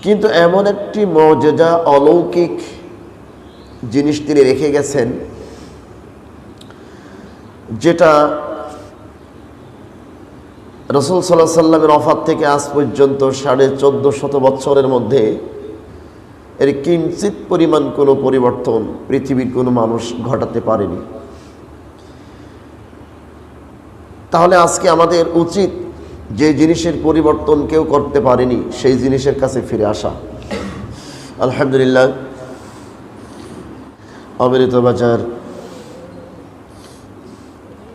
কিন্তু এমন একটি মুজিজা অলৌকিক জিনিস তিনি রেখে গেছেন, যেটা রাসূল সাল্লাল্লাহু আলাইহি সাল্লামের ওফাত থেকে আজ পর্যন্ত 1450 বছরের মধ্যে এর কিঞ্চিত পরিমাণ কোনো পরিবর্তন পৃথিবীর কোনো মানুষ ঘটাতে পারেনি। তাহলে আজকে আমাদের উচিত যে জিনিসের পরিবর্তন কেউ করতে পারেনি সেই জিনিসের কাছে ফিরে আসা। আলহামদুলিল্লাহ, অমৃত বাজার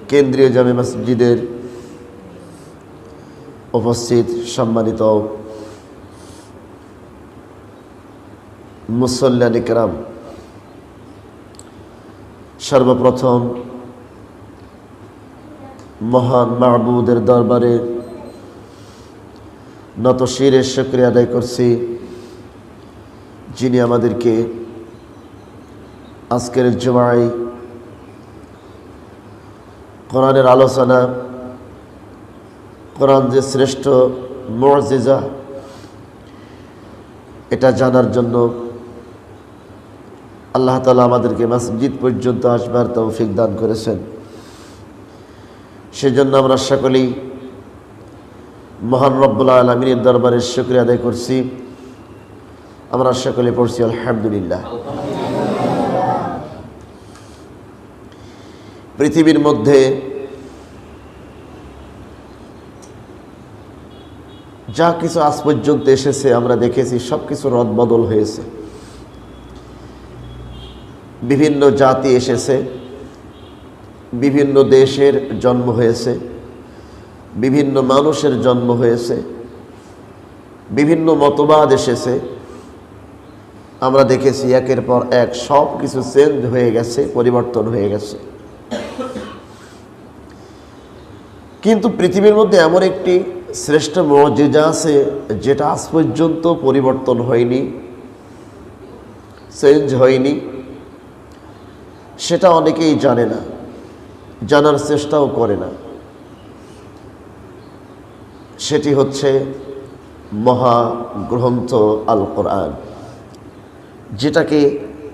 কেন্দ্রীয় জামে মসজিদের উপস্থিত সম্মানিত মুসল্লিয়ান ইকরাম, সর্বপ্রথম মহান মাহবুদের দরবারে নত শিরে শুকরিয়া আদায় করছি, যিনি আমাদেরকে আজকের জুমায় কোরআনের আলোচনা, কোরআন যে শ্রেষ্ঠ মুজিজা এটা জানার জন্য আল্লাহ তাআলা আমাদেরকে মসজিদ পর্যন্ত আসবার তৌফিক দান করেছেন। সেজন্য আমরা সকলেই মহান রব্বুল আলামিনের দরবারে শুকরিয়া আদায় করছি। আমরা সকলে পড়ছি আলহামদুলিল্লাহ। পৃথিবীর মধ্যে যা কিছু আজ পর্যন্ত এসেছে আমরা দেখেছি সব কিছু রদবদল হয়েছে। বিভিন্ন জাতি এসেছে, বিভিন্ন দেশের জন্ম হয়েছে, বিভিন্ন মানুষের জন্ম হয়েছে, বিভিন্ন মতবাদ এসেছে। আমরা দেখেছি একের পর এক সব কিছু চেঞ্জ হয়ে গেছে, পরিবর্তন হয়ে গেছে। কিন্তু পৃথিবীর মধ্যে এমন একটি শ্রেষ্ঠ মুজিজা আছে যেটা আজ পর্যন্ত পরিবর্তন হয়নি, চেঞ্জ হয়নি। সেটা অনেকেই জানে না, জানার চেষ্টাও করে না। সেটি হচ্ছে মহাগ্রন্থ আল কোরআন, যেটাকে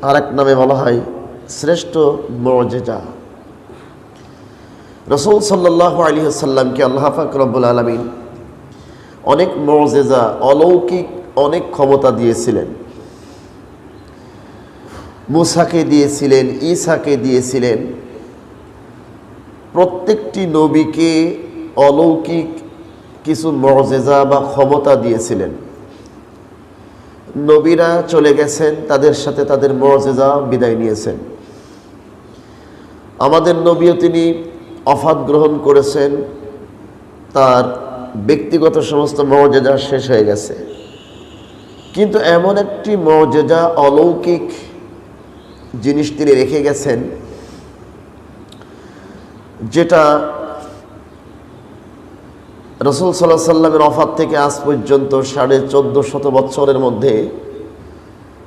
আরেক নামে বলা হয় শ্রেষ্ঠ মুজিজা। রাসূল সাল্লাল্লাহু আলাইহি ওয়াসাল্লামকে আল্লাহ পাক রব্বুল আলামিন অনেক মুজিজা, অলৌকিক অনেক ক্ষমতা দিয়েছিলেন। মুসাকে দিয়েছিলেন, ঈসাকে দিয়েছিলেন। প্রত্যেকটি নবীকে অলৌকিক কিছু মুজিজা বা ক্ষমতা দিয়েছিলেন। নবীরা চলে গেছেন, তাদের সাথে তাদের মুজিজা বিদায় নিয়েছেন। আমাদের নবীও তিনি ওফাত গ্রহণ করেছেন, তার ব্যক্তিগত সমস্ত মুজিজা শেষ হয়ে গেছে। কিন্তু এমন একটি মুজিজা, অলৌকিক জিনিস তিনি রেখে গেছেন, যেটা রাসূল সাল্লাল্লাহু আলাইহি সাল্লামের ওফাত থেকে আজ পর্যন্ত 1450 বছরের মধ্যে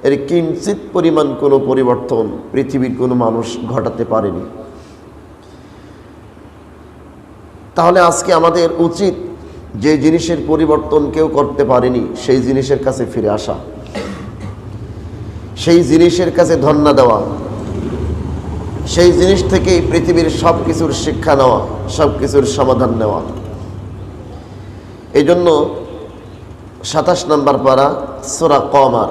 এর কিঞ্চিত পরিমাণ কোনো পরিবর্তন পৃথিবীর কোনো মানুষ ঘটাতে পারেনি। তাহলে আজকে আমাদের উচিত যে জিনিসের পরিবর্তন কেউ করতে পারেনি সেই জিনিসের কাছে ফিরে আসা, সেই জিনিসের কাছে ধন্যবাদ দেওয়া, সেই জিনিস থেকেই পৃথিবীর সব কিছুর শিক্ষা নেওয়া, সব কিছুর সমাধান নেওয়া। এই জন্য 27 নম্বর পারা সূরা কমার,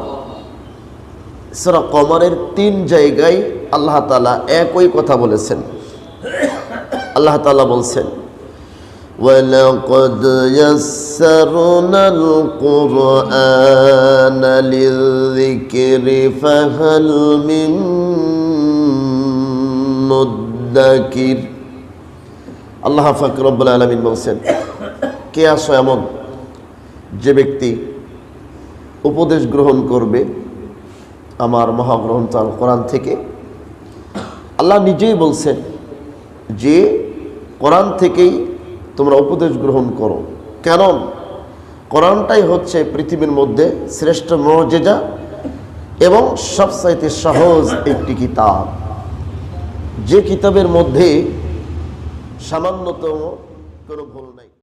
সূরা কমারের 3 জায়গায় আল্লাহ তাআলা একই কথা বলেছেন। আল্লাহ তাআলা বলছেন, وَلَقَدْ يَسَّرْنَا الْقُرْآنَ لِلذِّكْرِ فَهَلْ مِن মুদ্দাকির। আল্লাহ পাক রব্বুল আলামিন বলছেন, কে আসো এমন যে ব্যক্তি উপদেশ গ্রহণ করবে আমার মহাগ্রন্থ আল কোরআন থেকে। আল্লাহ নিজেই বলছেন যে কোরআন থেকেই তোমরা উপদেশ গ্রহণ করো, কারণ কোরআনটাই হচ্ছে পৃথিবীর মধ্যে শ্রেষ্ঠ মুজিজা এবং সবচাইতে সহজ একটি কিতাব, যে কিতাবের মধ্যে সামান্যতম কোনো ভুল